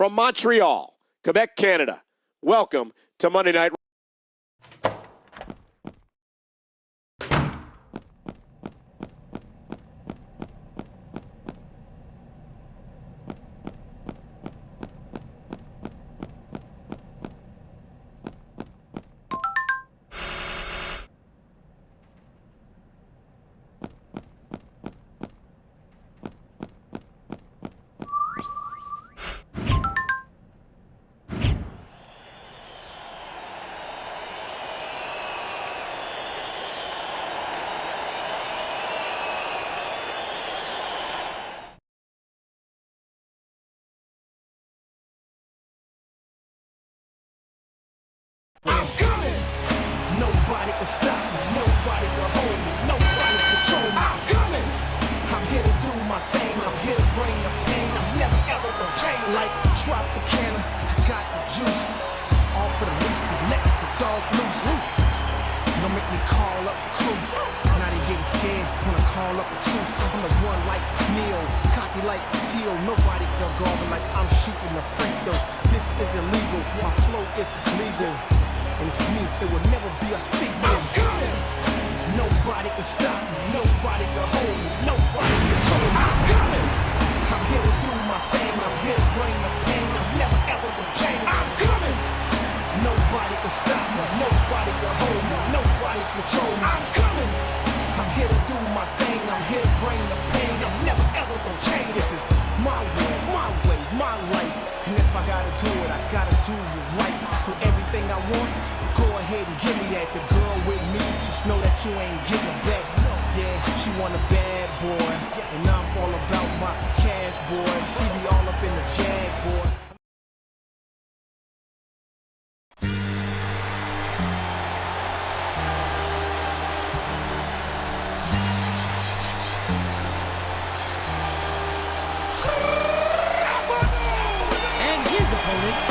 from Montreal, Quebec, Canada. Welcome to Monday Night Raw. Nobody can stop me, nobody can hold me, nobody control me. I'm coming. I'm here to do my thing, I'm here to bring the pain. I'm never ever gonna change. Like Tropicana, got the juice. All for the least, to let the dog loose. Don't make me call up the crew. Now they getting scared when I call up the truth. I'm the one like Neil, cocky like Teal. Nobody can guard me like I'm shooting the free throw. This is illegal, my flow is legal. And it's me, it will never be a secret. I'm coming. Nobody can stop me, nobody can hold me, nobody can control me. I'm coming. I'm here to do my thing, I'm here to bring the pain. I'm never ever gonna change. I'm coming. Nobody can stop me, nobody can hold me, nobody can control me. I'm coming. I'm here to do my thing, I'm here to bring the pain. I'm never ever gonna change. This is my way, my life. And if I gotta do it, I gotta do it right. So everything I want, go ahead and give me that. The girl with me, just know that you ain't getting back. Yeah, she want a bad boy, and I'm all about my cash, boy. She be all up in the jag, boy.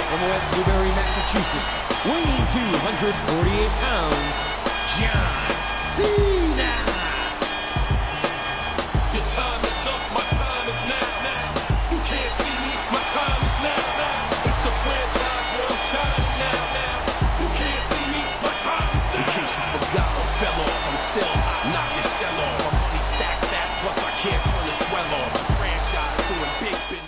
From West Newbury, Massachusetts, weighing 248 pounds, Jhon Cena. Your time is up, my time is now. You can't see me, my time is now. It's the franchise where I'm shining now. You can't see me, my time is now. In case you forgot or fell off, I'm still hot, knock your shell off. My money stacked fat, plus I can't turn the swell off. The franchise doing big business.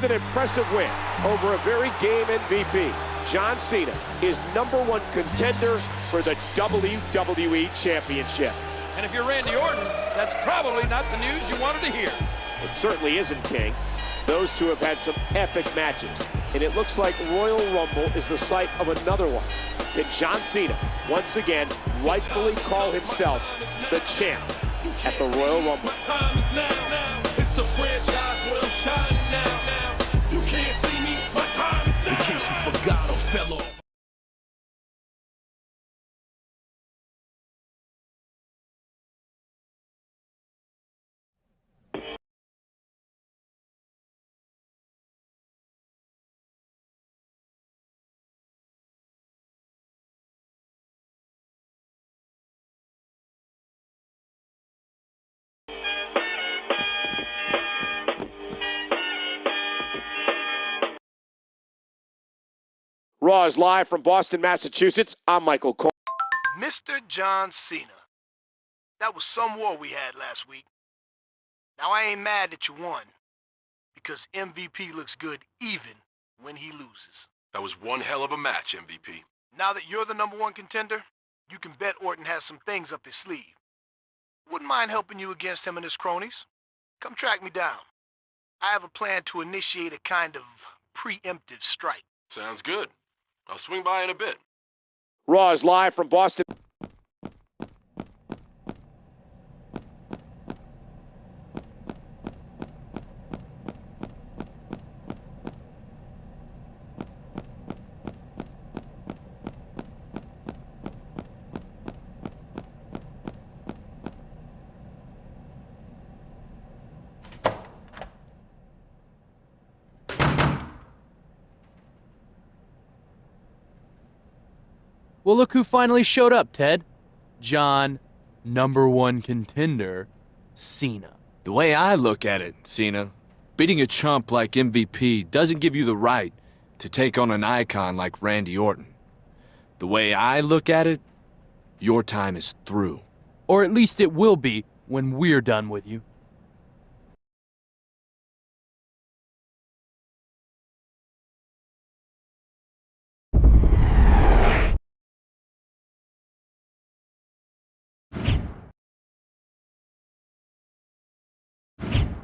With an impressive win over a very game MVP, Jhon Cena is #1 contender for the WWE Championship. And if you're Randy Orton, that's probably not the news you wanted to hear. It certainly isn't, King. Those two have had some epic matches, and it looks like Royal Rumble is the site of another one. Can Jhon Cena once again rightfully call himself the champ at the Royal Rumble? Time is now. It's the franchise where I'm shining now. You can't see me, my time is now. In case you forgot or fell off. Raw is live from Boston, Massachusetts. I'm Michael Cole. Mr. Jhon Cena. That was some war we had last week. Now I ain't mad that you won, because MVP looks good even when he loses. That was one hell of a match, MVP. Now that you're the #1 contender, you can bet Orton has some things up his sleeve. Wouldn't mind helping you against him and his cronies. Come track me down. I have a plan to initiate a kind of preemptive strike. Sounds good. I'll swing by in a bit. Raw is live from Boston. Well, look who finally showed up, Ted. Jhon, #1 contender, Cena. The way I look at it, Cena, beating a chump like MVP doesn't give you the right to take on an icon like Randy Orton. The way I look at it, your time is through. Or at least it will be when we're done with you.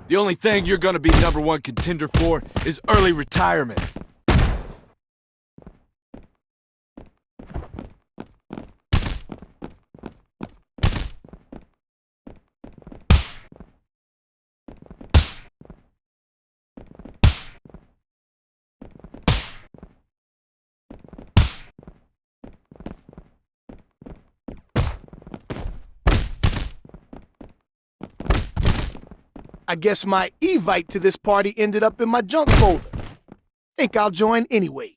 The only thing you're gonna be #1 contender for is early retirement. I guess my Evite to this party ended up in my junk folder. Think I'll join anyway.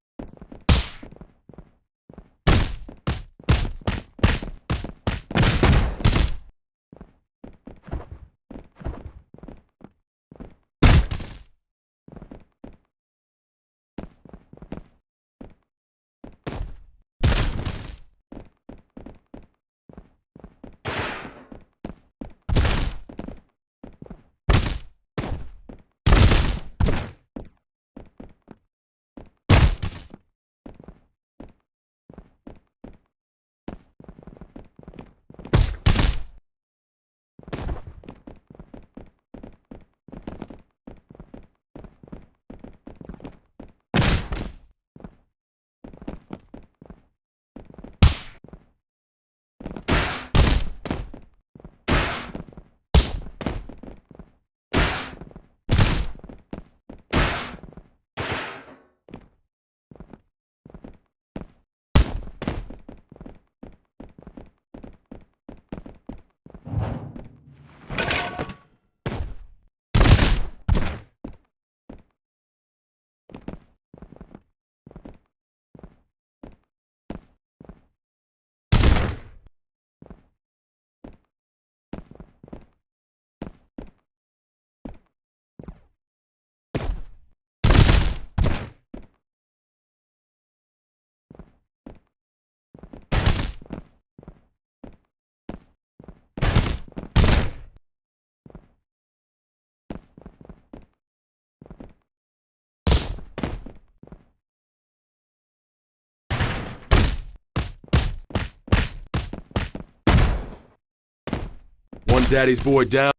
run Daddy's boy down.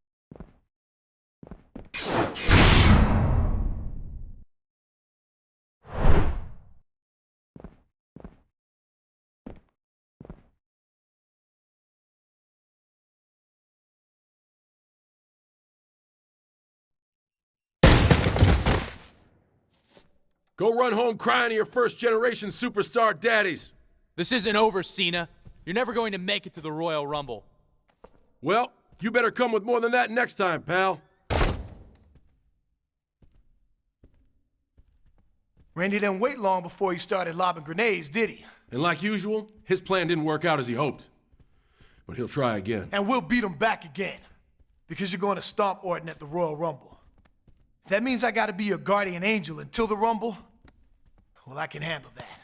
Go run home crying to your first-generation superstar daddies. This isn't over, Cena. You're never going to make it to the Royal Rumble. Well, you better come with more than that next time, pal. Randy didn't wait long before he started lobbing grenades, did he? And like usual, his plan didn't work out as he hoped. But he'll try again. And we'll beat him back again. Because you're going to stomp Orton at the Royal Rumble. If that means I gotta be your guardian angel until the Rumble, well, I can handle that.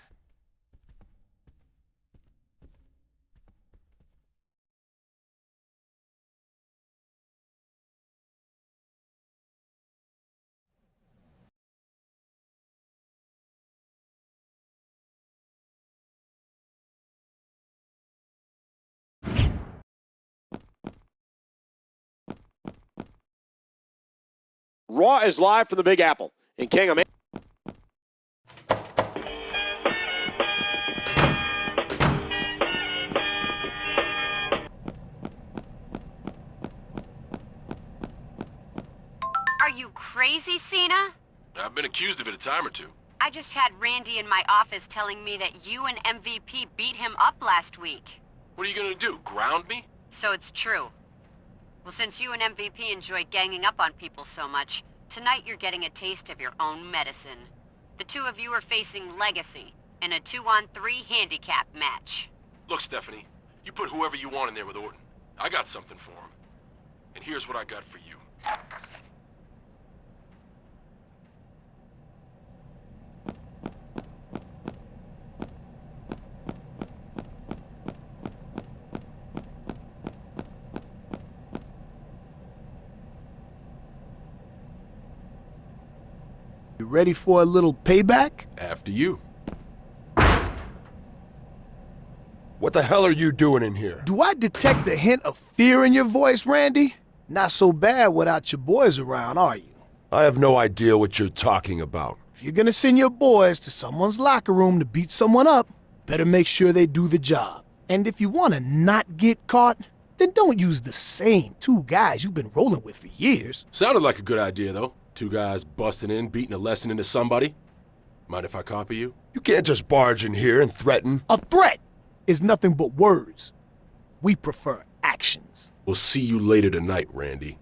Raw is live from the Big Apple. And King, I'm Are you crazy, Cena? I've been accused of it a time or two. I just had Randy in my office telling me that you and MVP beat him up last week. What are you gonna do, ground me? So it's true. Well, since you and MVP enjoy ganging up on people so much, tonight you're getting a taste of your own medicine. The two of you are facing Legacy in a 2-on-3 handicap match. Look, Stephanie, you put whoever you want in there with Orton. I got something for him. And here's what I got for you. You ready for a little payback? After you. What the hell are you doing in here? Do I detect a hint of fear in your voice, Randy? Not so bad without your boys around, are you? I have no idea what you're talking about. If you're gonna send your boys to someone's locker room to beat someone up, better make sure they do the job. And if you wanna not get caught, then don't use the same two guys you've been rolling with for years. Sounded like a good idea, though. Two guys busting in, beating a lesson into somebody. Mind if I copy you? You can't just barge in here and threaten. A threat is nothing but words. We prefer actions. We'll see you later tonight, Randy.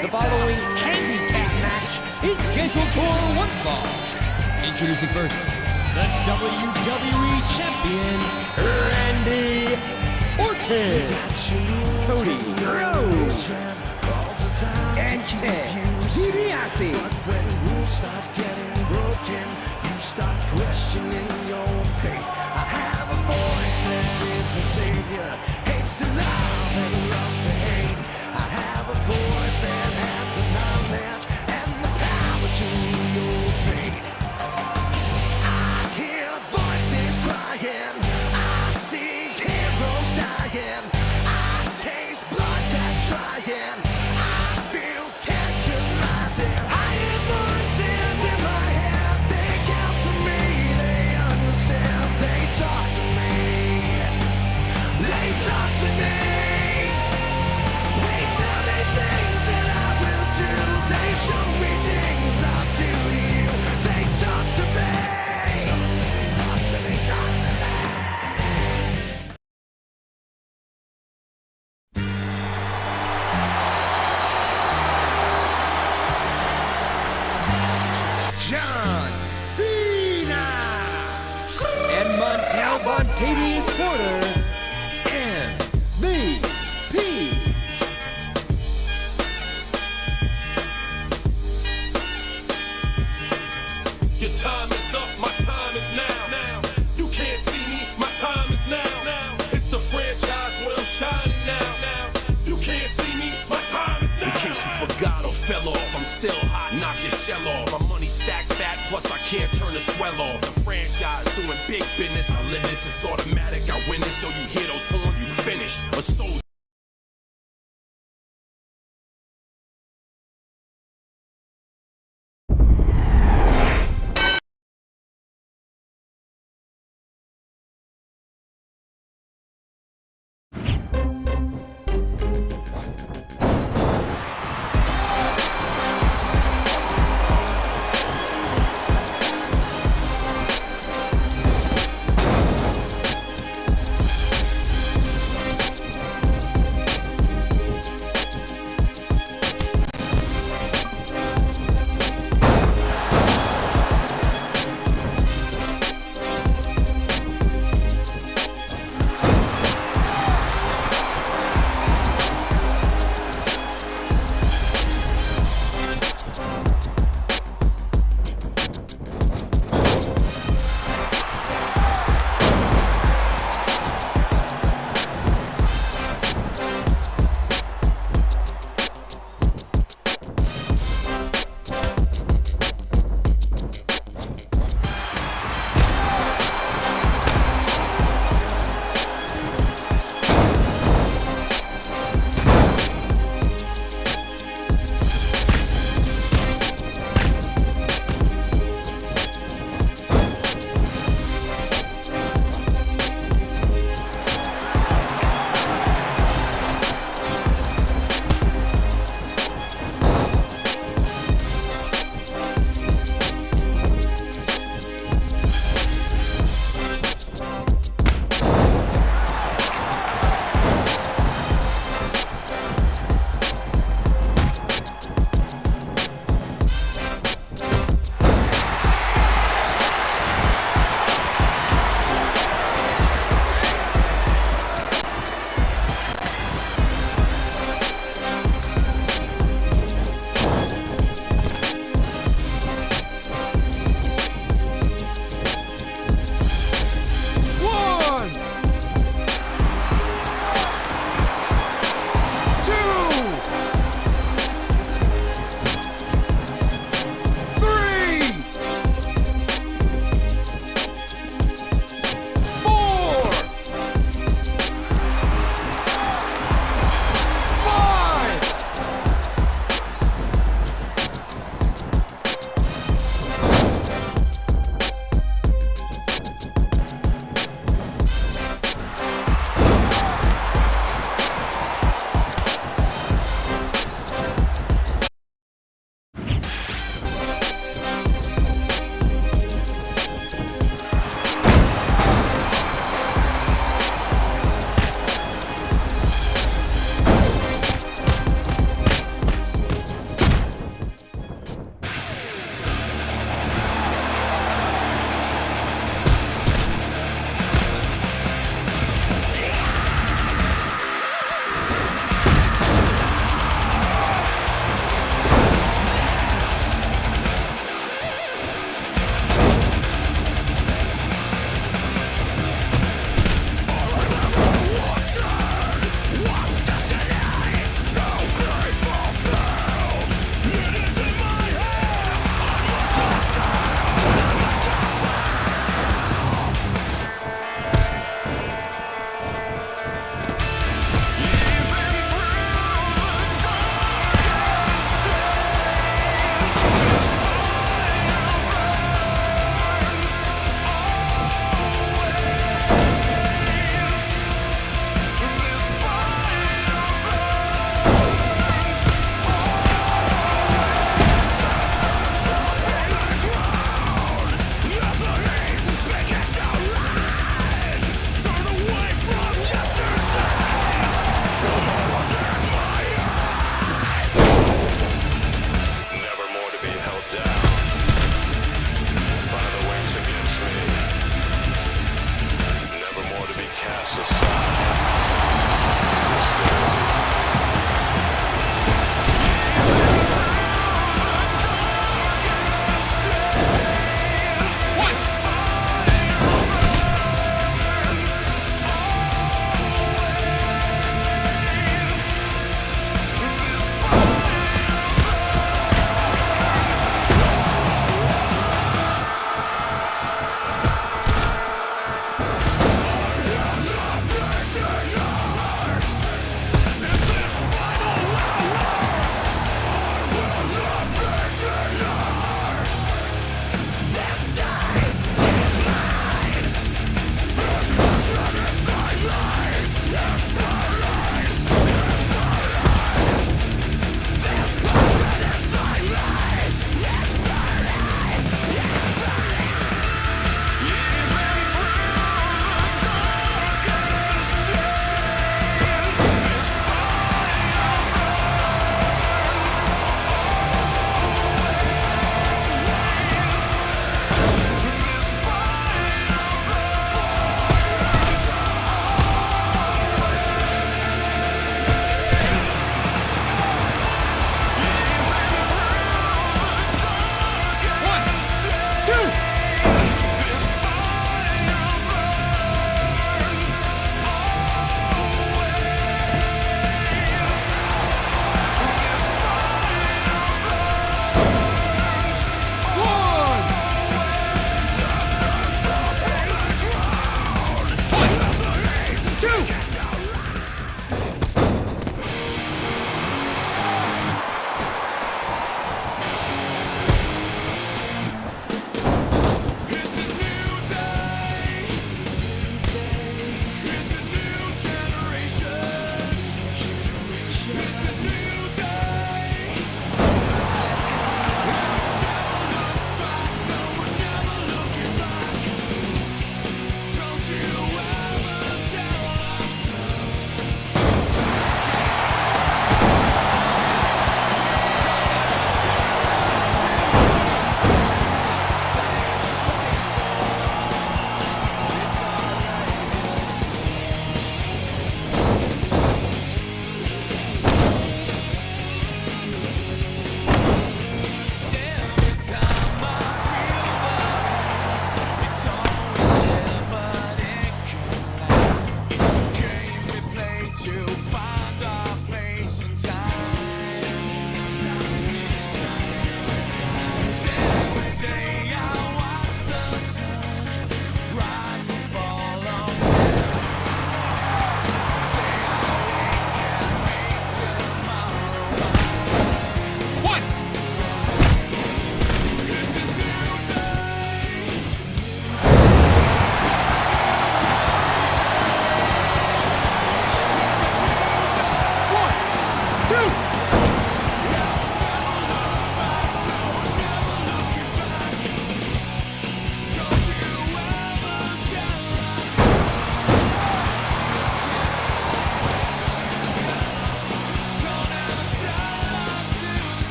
The following handicap match is scheduled for one fall. Introducing first, the WWE Champion, Randy Orton, Cody Rhodes, and Ted DiBiase. start questioning your fate. I have a voice that is my savior. Hates to love and loves to hate. I have a voice that has the knowledge and the power to your fate. I hear voices crying. I see heroes dying. I taste blood that's trying. I feel tension rising. I hear voices in my head. They count to me. They understand. They talk to me. They talk to me. They tell me things that I will do. They show me things I'll do to you. They talk to me. Talk to me, talk to me, talk to me. Jhon Cena and Montel Bontadius Porter, MVP. Your time is up, my time is now. You can't see me, my time is now. It's the franchise where I'm shining now. You can't see me, my time is now. In case you forgot or fell off, I'm still hot, knock your shell off. My money stacked fat, plus I can't turn the swell off. The franchise doing big business, I live this, it's automatic. I win this, so you hear those horns, you finish. A soldier.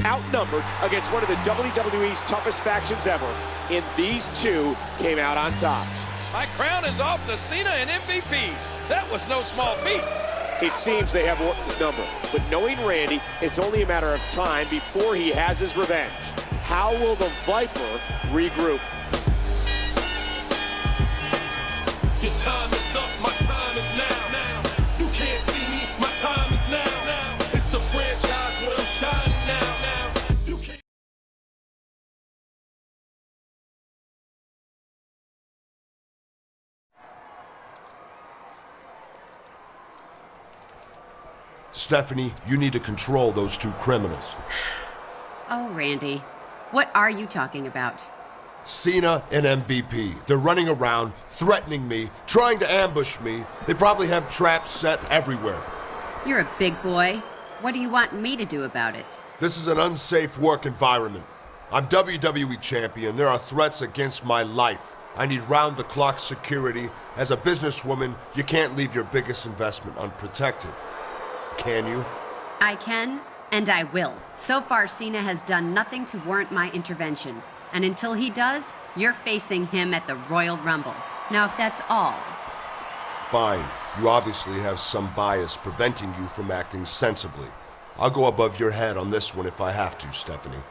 Outnumbered against one of the WWE's toughest factions ever, and these two came out on top. My crown is off to Cena and MVP. That was no small feat. It seems they have Orton's number, but knowing Randy, it's only a matter of time before he has his revenge. How will the Viper regroup? Your time is up, my time is now. You can't see me, my time is now. It's the franchise where I'm shining now. You can't. Stephanie, you need to control those two criminals. Oh, Randy. What are you talking about? Cena and MVP. They're running around, threatening me, trying to ambush me. They probably have traps set everywhere. You're a big boy. What do you want me to do about it? This is an unsafe work environment. I'm WWE champion. There are threats against my life. I need round-the-clock security. As a businesswoman, you can't leave your biggest investment unprotected. Can you? I can, and I will. So far, Cena has done nothing to warrant my intervention. And until he does, you're facing him at the Royal Rumble. Now, if that's all... Fine. You obviously have some bias preventing you from acting sensibly. I'll go above your head on this one if I have to, Stephanie.